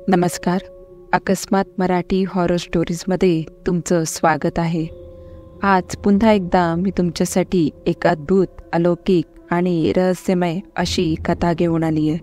नमस्कार. अकस्मात मराठी हॉरर स्टोरीजमध्ये तुमचं स्वागत आहे. आज पुन्हा एकदा मी तुमच्यासाठी एक अद्भुत, अलौकिक आणि रहस्यमय अशी कथा घेऊन आली आहे.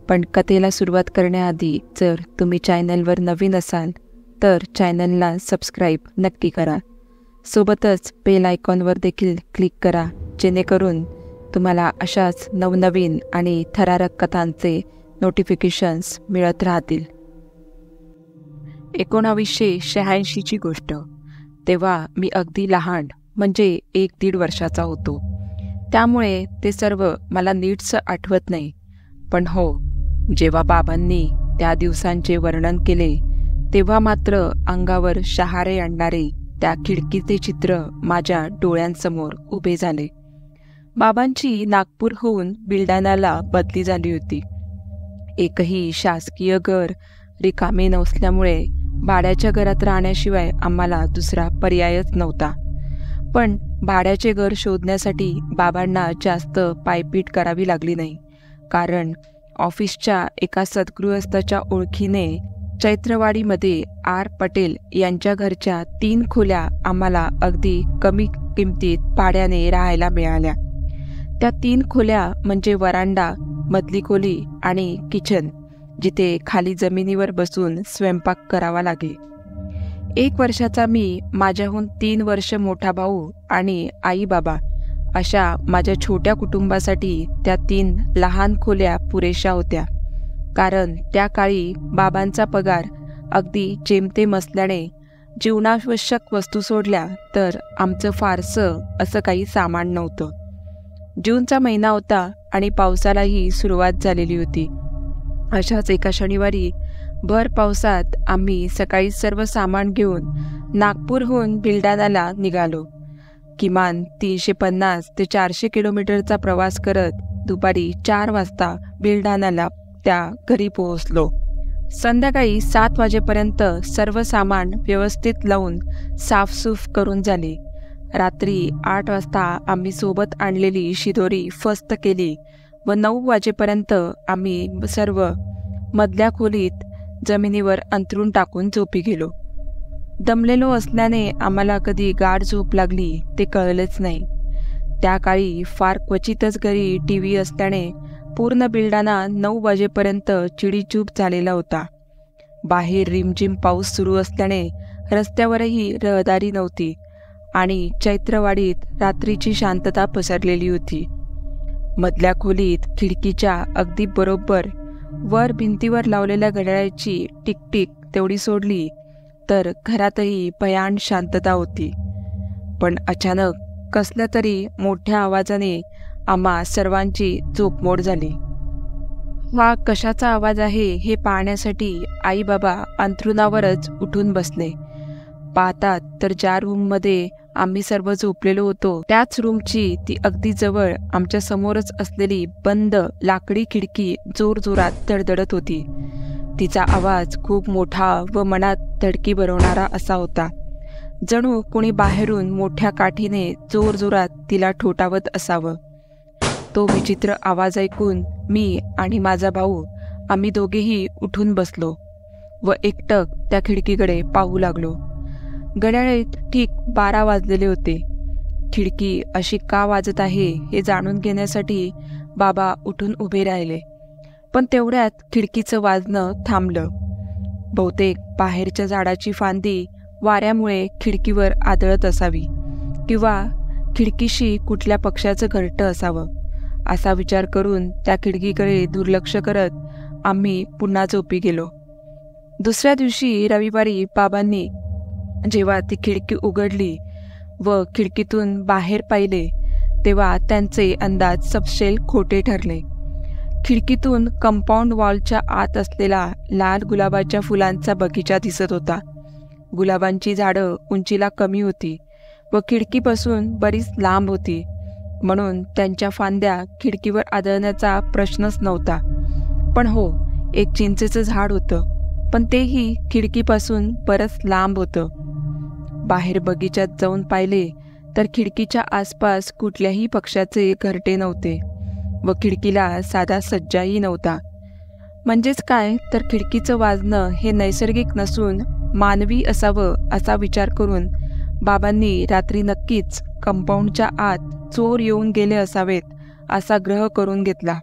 पण कथेला सुरुवात करण्याआधी जर तुम्ही चॅनलवर नवीन असाल तर चॅनलला सबस्क्राईब नक्की करा. सोबतच बेल आयकॉनवर देखील क्लिक करा, जेणेकरून तुम्हाला अशाच नवनवीन आणि थरारक कथांचे नोटिफिकेशन्स मिळत राहतील. 1986ची गोष्ट. तेव्हा मी अगदी लहान, म्हणजे 1-1.5 वर्षाचा होतो. त्यामुळे ते सर्व मला नीटसं आठवत नाही. पण हो, जेव्हा बाबांनी त्या दिवसांचे वर्णन केले तेव्हा मात्र अंगावर शहारे आणणारे त्या खिडकीचे चित्र माझ्या डोळ्यांसमोर उभे झाले. बाबांची नागपूरहून बुलढाण्याला बदली झाली होती. एकही शासकीय घर रिकामे नसल्यामुळे भाड्याच्या घरात राहण्याशिवाय आम्हाला दुसरा पर्यायच नव्हता. पण भाड्याचे घर शोधण्यासाठी बाबांना जास्त पायपीट करावी लागली नाही, कारण ऑफिसच्या एका सद्गृहस्थाच्या ओळखीने चैत्रवाडीमध्ये आर पटेल यांच्या घरच्या 3 खोल्या आम्हाला अगदी कमी किमतीत भाड्याने राहायला मिळाल्या. त्या 3 खोल्या म्हणजे वरांडा, मधली खोली आणि किचन, जिथे खाली जमिनीवर बसून स्वयंपाक करावा लागे. 1 वर्षाचा मी, माझ्याहून 3 वर्ष मोठा भाऊ आणि आई बाबा अशा माझ्या छोट्या कुटुंबासाठी त्या 3 लहान खोल्या पुरेशा होत्या. कारण त्या काळी बाबांचा पगार अगदी जेमतेम असल्याने जीवनावश्यक वस्तू सोडल्या तर आमचं फारसं असं काही सामान नव्हतं. जूनचा महिना होता आणि पावसालाही सुरुवात झालेली होती. अशाच एका शनिवारी भर पावसात आम्ही सकाळी सर्व सामान घेऊन नागपूरहून बुलढाण्याला निघालो. किमान 350 ते 400 किलोमीटरचा प्रवास करत दुपारी 4 वाजता बुलढाण्याला त्या घरी पोहोचलो. संध्याकाळी 7 वाजेपर्यंत सर्व सामान व्यवस्थित लावून साफसूफ करून झाले. रात्री 8 वाजता आम्ही सोबत आणलेली शिदोरी फस्त केली व 9 वाजेपर्यंत आम्ही सर्व मधल्या खोलीत जमिनीवर अंथरूण टाकून झोपी गेलो. दमलेलो असल्याने आम्हाला कधी गाढ झोप लागली ते कळलेच नाही. त्या काळी फार क्वचितच घरी TV असल्याने पूर्ण बुलढाणा 9 वाजेपर्यंत चिडीचूप झालेला होता. बाहेर रिमझिम पाऊस सुरू असल्याने रस्त्यावरही रहदारी नव्हती आणि चैत्रवाडीत रात्रीची शांतता पसरलेली होती. मधल्या खोलीत खिडकीच्या अगदी बरोबर वर भिंतीवर लावलेल्या घड्याळाची टिकटिक तेवढी सोडली तर घरातही भयान शांतता होती. पण अचानक कसल्या तरी मोठ्या आवाजाने आम्हा सर्वांची झोपमोड झाली. हा कशाचा आवाज आहे हे पाहण्यासाठी आई बाबा अंथरुणावरच उठून बसले. पाहतात तर ज्या रूममध्ये आम्ही सर्व झोपलेलो होतो त्याच रूमची ती अगदी जवळ आमच्या समोरच असलेली बंद लाकडी खिडकी जोरजोरात धडधडत होती. तिचा आवाज खूप मोठा व मनात धडकी भरवणारा असा होता, जणू कोणी बाहेरून मोठ्या काठीने जोरजोरात तिला ठोठावत असावं. तो विचित्र आवाज ऐकून मी आणि माझा भाऊ आम्ही दोघेही उठून बसलो व एकटक त्या खिडकीकडे पाहू लागलो. घड्याळीत ठीक 12 वाजलेले होते. खिडकी अशी का वाजत आहे हे जाणून घेण्यासाठी बाबा उठून उभे राहिले. पण तेवढ्यात खिडकीचं वाजणं थांबलं. बहुतेक बाहेरच्या झाडाची फांदी वाऱ्यामुळे खिडकीवर आदळत असावी किंवा खिडकीशी कुठल्या पक्ष्याचं घरटं असावं, असा विचार करून त्या खिडकीकडे दुर्लक्ष करत आम्ही पुन्हा झोपी गेलो. दुसऱ्या दिवशी रविवारी बाबांनी जेव्हा ती खिडकी उघडली व खिडकीतून बाहेर पाहिले तेव्हा त्यांचे अंदाज सपशेल खोटे ठरले. खिडकीतून कंपाऊंड वॉलच्या आत असलेला लाल गुलाबाच्या फुलांचा बगीचा दिसत होता. गुलाबांची झाडं उंचीला कमी होती व खिडकीपासून बरीच लांब होती, म्हणून त्यांच्या फांद्या खिडकीवर आदळण्याचा प्रश्नच नव्हता. पण हो, एक चिंचेचं झाड होतं, पण तेही खिडकीपासून बरंच लांब होतं. बाहेर बगीचात जाऊन पाहिले तर खिडकीच्या आसपास कुठल्याही पक्ष्याचे घरटे नव्हते व खिडकीला साधा सज्जाही नव्हता. म्हणजेच काय तर खिडकीचं वाजणं हे नैसर्गिक नसून मानवी असावं असा विचार करून बाबांनी रात्री नक्कीच कंपाऊंडच्या आत चोर येऊन गेले असावेत असा ग्रह करून घेतला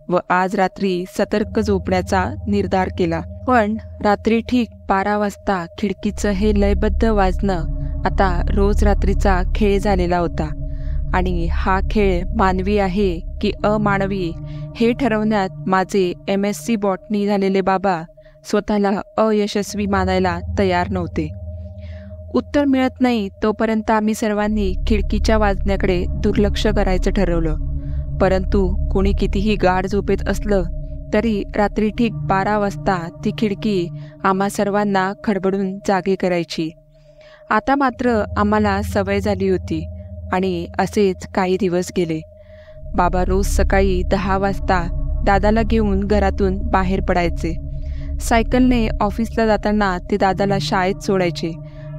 व आज रात्री सतर्क झोपण्याचा निर्धार केला. पण रात्री ठीक 12 वाजता खिडकीचं हे लयबद्ध वाजणं आता रोज रात्रीचा खेळ झालेला होता आणि हा खेळ मानवी आहे की अमानवी हे ठरवण्यात माझे MSc बॉटनी झालेले बाबा स्वतःला अयशस्वी मानायला तयार नव्हते. उत्तर मिळत नाही तोपर्यंत आम्ही सर्वांनी खिडकीच्या वाजण्याकडे दुर्लक्ष करायचं ठरवलं. परंतु कोणी कितीही गाढ झोपेत असलं तरी रात्री ठीक 12 वाजता ती खिडकी आम्हा सर्वांना खडबडून जागे करायची. आता मात्र आम्हाला सवय झाली होती आणि असेच काही दिवस गेले. बाबा रोज सकाळी 10 वाजता दादाला घेऊन घरातून बाहेर पडायचे. सायकलने ऑफिसला जाताना ते दादाला शाळेत सोडायचे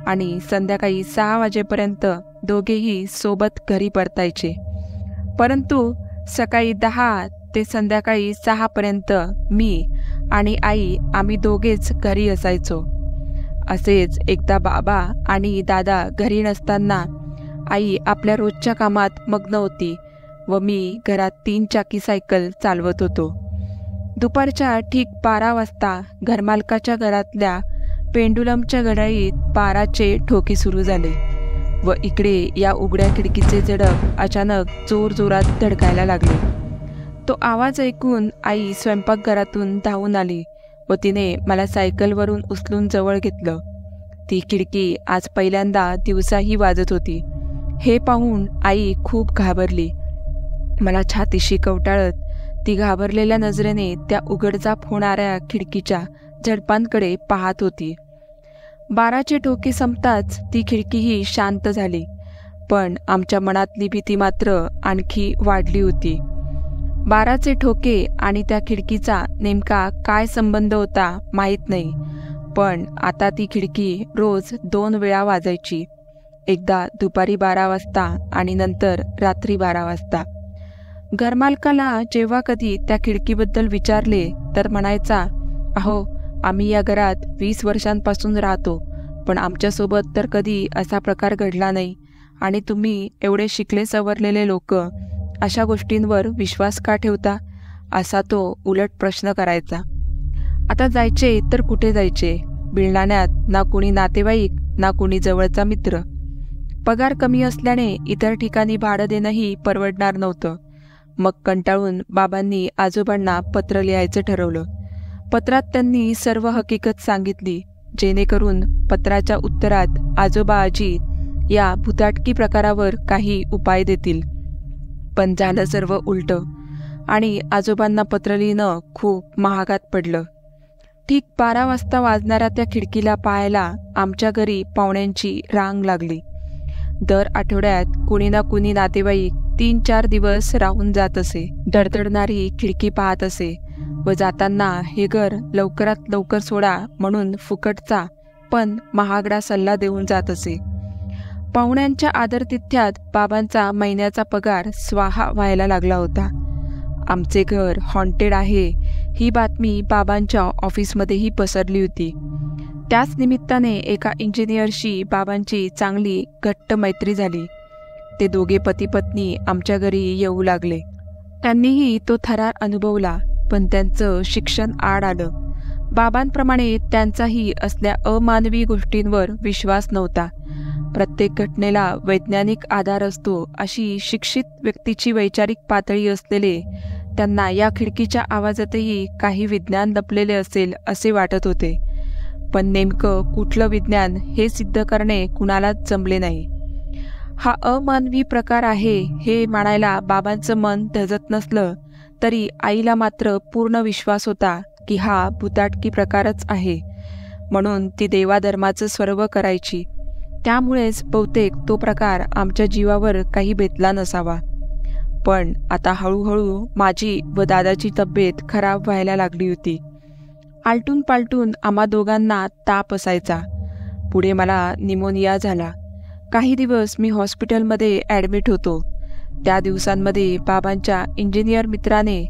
आणि संध्याकाळी 6 वाजेपर्यंत दोघेही सोबत घरी परतायचे. परंतु सकाळी 10 ते संध्याकाळी 6 पर्यंत मी आणि आई आम्ही दोघेच घरी असायचो. असेच एकदा बाबा आणि दादा घरी नसताना आई आपल्या रोजच्या कामात मग्न होती व मी घरात 3 चाकी सायकल चालवत होतो. दुपारच्या ठीक 12 वाजता घरमालकाच्या घरातल्या पेंडुलमच्या घड्याळीत 12चे ठोके सुरू झाले व इकडे या उघड्या खिडकीचे झडप अचानक जोरजोरात धडकायला लागले. तो आवाज ऐकून आई स्वयंपाकघरातून धावून आली व तिने मला सायकलवरून उचलून जवळ घेतलं. ती खिडकी आज पहिल्यांदा दिवसाही वाजत होती हे पाहून आई खूप घाबरली. मला छातीशी कवटाळत ती घाबरलेल्या नजरेने त्या उघडझाप होणाऱ्या खिडकीच्या झडपांकडे पाहत होती. 12चे ठोके संपताच ती खिडकीही शांत झाली, पण आमच्या मनातली भीती मात्र आणखी वाढली होती. 12चे ठोके आणि त्या खिडकीचा नेमका काय संबंध होता माहीत नाही, पण आता ती खिडकी रोज 2 वेळा वाजायची. एकदा दुपारी 12 वाजता आणि नंतर रात्री 12 वाजता. घरमालकाला जेव्हा कधी त्या खिडकीबद्दल विचारले तर म्हणायचा, अहो आम्ही या घरात 20 वर्षांपासून राहतो, पण आमच्यासोबत तर कधी असा प्रकार घडला नाही आणि तुम्ही एवढे शिकले सवरलेले लोक अशा गोष्टींवर विश्वास का ठेवता, असा तो उलट प्रश्न करायचा. आता जायचे तर कुठे जायचे? बिळण्यात ना कोणी नातेवाईक ना कोणी जवळचा मित्र. पगार कमी असल्याने इतर ठिकाणी भाडं देणंही परवडणार नव्हतं. मग कंटाळून बाबांनी आजोबांना पत्र लिहायचं ठरवलं. पत्रात त्यांनी सर्व हकीकत सांगितली, जेणेकरून पत्राच्या उत्तरात आजोबा आजी या भुताटकी प्रकारावर काही उपाय देतील. पण झालं सर्व उलटं आणि आजोबांना पत्र लिहिणं खूप महागात पडलं. ठीक 12 वाजता वाजणाऱ्या त्या खिडकीला पाहायला आमच्या घरी पाहुण्यांची रांग लागली. दर आठवड्यात कुणी ना कुणी नातेवाईक 3-4 दिवस राहून जात असे. धडधडणारी खिडकी पाहत असे व जाताना हे घर लवकरात लवकर सोडा म्हणून फुकटचा पण महागडा सल्ला देऊन जात असे. पाहुण्यांच्या आदरातिथ्यात बाबांचा महिन्याचा पगार स्वाहा व्हायला लागला होता. आमचे घर हॉन्टेड आहे ही बातमी बाबांच्या ऑफिसमध्येही पसरली होती. त्याच निमित्ताने एका इंजिनियरशी बाबांची चांगली घट्ट मैत्री झाली. ते दोघे पती पत्नी आमच्या घरी येऊ लागले. त्यांनीही तो थरार अनुभवला, पण त्यांचं शिक्षण आड आलं. बाबांप्रमाणे त्यांचाही असल्या अमानवी गोष्टींवर विश्वास नव्हता. प्रत्येक घटनेला वैज्ञानिक आधार असतो अशी शिक्षित व्यक्तीची वैचारिक पातळी असलेले त्यांना या खिडकीच्या आवाजातही काही विज्ञान लपलेले असेल असे वाटत होते. पण नेमकं कुठलं विज्ञान हे सिद्ध करणे कुणालाच जमले नाही. हा अमानवी प्रकार आहे हे मानायला बाबांचं मन धजत नसलं तरी आईला मात्र पूर्ण विश्वास होता की हा भुताटकी प्रकारच आहे. म्हणून ती देवाधर्माचं सर्व करायची. त्यामुळेच बहुतेक तो प्रकार आमच्या जीवावर काही बेतला नसावा. पण आता हळूहळू माझी व दादाची तब्येत खराब व्हायला लागली होती. आलटून पालटून आम्हा दोघांना ताप असायचा. पुढे मला निमोनिया झाला. काही दिवस मी हॉस्पिटलमध्ये ॲडमिट होतो. त्या दिवसांमध्ये बाबांच्या इंजिनियर मित्राने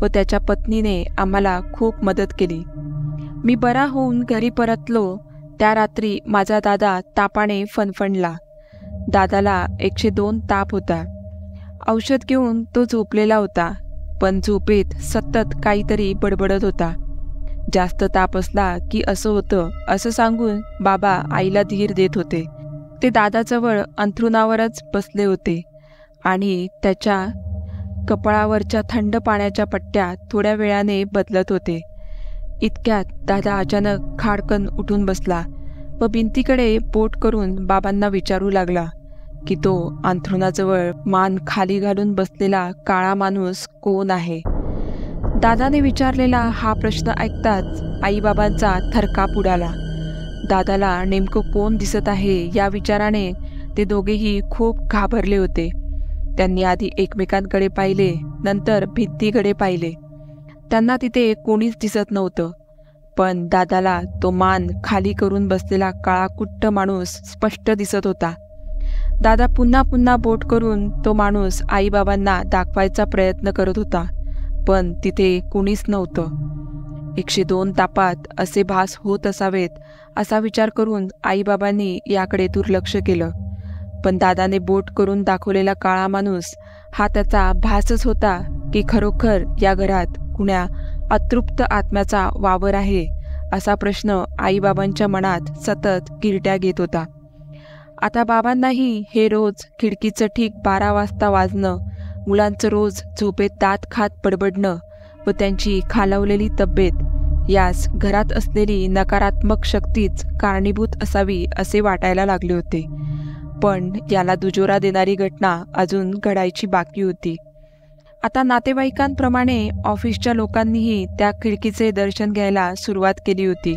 व व त्याच्या पत्नीने आम्हाला खूप मदत केली. मी बरा होऊन घरी परतलो त्या रात्री माझा दादा तापाने फणफणला. दादाला 102 ताप होता. औषध घेऊन तो झोपलेला होता, पण झोपेत सतत काहीतरी बडबडत होता. जास्त ताप असला की असं होतं असं सांगून बाबा आईला धीर देत होते. ते दादाजवळ अंथरुणावरच बसले होते आणि त्याच्या कपाळावरच्या थंड पाण्याच्या पट्ट्या थोड्या वेळाने बदलत होते. इतक्यात दादा अचानक खाडकन उठून बसला व भिंतीकडे बोट करून बाबांना विचारू लागला की तो अंथरुणाजवळ मान खाली घालून बसलेला काळा माणूस कोण आहे. दादाने विचारलेला हा प्रश्न ऐकताच आईबाबांचा थरकाप उडाला. दादाला नेमकं कोण दिसत आहे या विचाराने ते दोघेही खूप घाबरले होते. त्यांनी आधी एकमेकांकडे पाहिले, नंतर भिंतीकडे पाहिले. त्यांना तिथे कोणीच दिसत नव्हतं, पण दादाला तो मान खाली करून बसलेला काळाकुट्ट माणूस स्पष्ट दिसत होता. दादा पुन्हा पुन्हा बोट करून तो माणूस आईबाबांना दाखवायचा प्रयत्न करत होता, पण तिथे कुणीच नव्हतं. 102 तापात असे भास होत असावेत असा विचार करून आईबाबांनी याकडे दुर्लक्ष केलं. पण दादाने बोट करून दाखवलेला काळा माणूस हा त्याचा भासच होता की खरोखर या घरात कुण्या अतृप्त आत्म्याचा वावर आहे असा प्रश्न आईबाबांच्या मनात सतत गिरट्या घेत होता. आता बाबांनाही हे रोज खिडकीचं ठीक 12 वाजता वाजणं, मुलांचं रोज झोपेत दात खात बडबडणं व त्यांची खालावलेली तब्येत यास घरात असलेली नकारात्मक शक्तीच कारणीभूत असावी असे वाटायला लागले होते. पण याला दुजोरा देणारी घटना अजून घडायची बाकी होती. आता नातेवाईकांप्रमाणे ऑफिसच्या लोकांनीही त्या खिडकीचे दर्शन घ्यायला सुरुवात केली होती,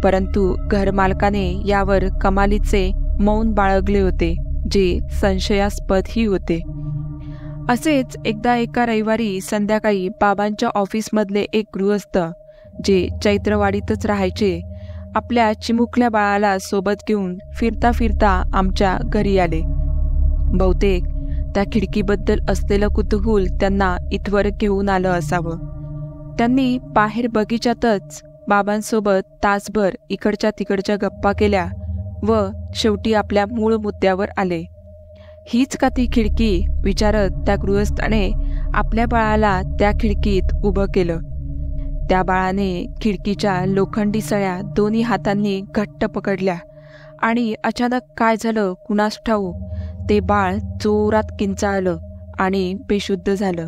परंतु घरमालकाने यावर कमालीचे मौन बाळगले होते, जे संशयास्पदही होते. असेच एकदा एका रविवारी संध्याकाळी बाबांच्या ऑफिसमधले एक गृहस्थ, जे चैत्रवाडीतच राहायचे, आपल्या चिमुकल्या बाळाला सोबत घेऊन फिरता फिरता आमच्या घरी आले. बहुतेक त्या खिडकीबद्दल असलेलं कुतूहल त्यांना इथवर घेऊन आलं असावं. त्यांनी बाहेर बगीचातच बाबांसोबत तासभर इकडच्या तिकडच्या गप्पा केल्या व शेवटी आपल्या मूळ मुद्द्यावर आले. हीच का ती खिडकी विचारत त्या गृहस्थाने आपल्या बाळाला त्या खिडकीत उभं केलं. त्या बाळाने खिडकीच्या लोखंडी सळ्या दोन्ही हातांनी घट्ट पकडल्या आणि अचानक काय झालं कुणास ठाऊ, ते बाळ जोरात किंचाळलं आणि बेशुद्ध झालं.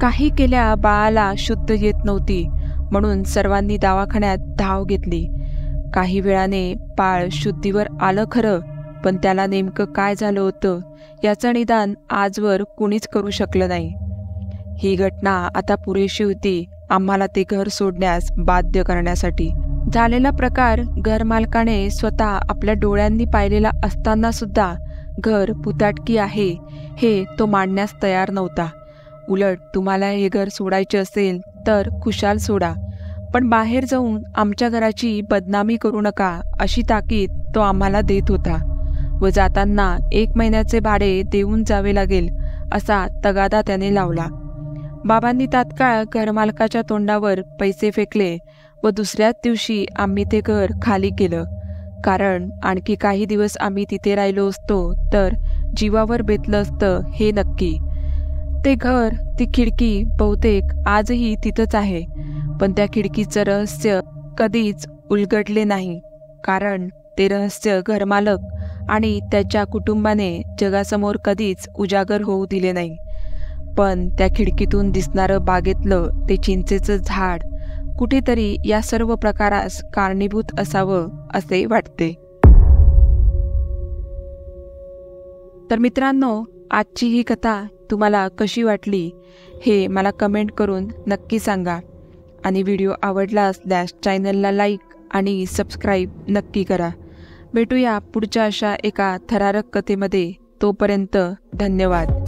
काही केल्या बाळाला शुद्ध येत नव्हती, म्हणून सर्वांनी दवाखान्यात धाव घेतली. काही वेळाने बाळ शुद्धीवर आलं खरं, पण त्याला नेमकं काय झालं होतं याचं निदान आजवर कुणीच करू शकलं नाही. ही घटना आता पुरेशी होती आम्हाला ते घर सोडण्यास बाध्य करण्यासाठी. झालेला प्रकार घरमालकाने स्वतः आपल्या डोळ्यांनी पाहिलेला असताना सुद्धा घर भुताटकी आहे हे तो मांडण्यास तयार नव्हता. उलट तुम्हाला हे घर सोडायचे असेल तर खुशाल सोडा, पण बाहेर जाऊन आमच्या घराची बदनामी करू नका अशी ताकीद तो आम्हाला देत होता व जाताना 1 महिन्याचे भाडे देऊन जावे लागेल असा तगादा त्याने लावला. बाबांनी तात्काळ घरमालकाच्या तोंडावर पैसे फेकले व दुसऱ्याच दिवशी आम्ही ते घर खाली केलं. कारण आणखी काही दिवस आम्ही तिथे राहिलो असतो तर जीवावर बेतलं असतं हे नक्की. ते घर, ती खिडकी बहुतेक आजही तिथंच आहे, पण त्या खिडकीचं रहस्य कधीच उलगडले नाही, कारण ते रहस्य घरमालक आणि त्याच्या कुटुंबाने जगासमोर कधीच उजागर होऊ दिले नाही. पण त्या खिडकीतून दिसणारं बागेतलं ते चिंचेचं झाड कुठेतरी या सर्व प्रकारास कारणीभूत असावं असे वाटते. तर मित्रांनो, आजची ही कथा तुम्हाला कशी वाटली हे मला कमेंट करून नक्की सांगा आणि व्हिडिओ आवडला असल्यास चॅनलला लाईक आणि सबस्क्राईब नक्की करा. भेटूया पुढच्या अशा एका थरारक कथेमध्ये. तोपर्यंत धन्यवाद.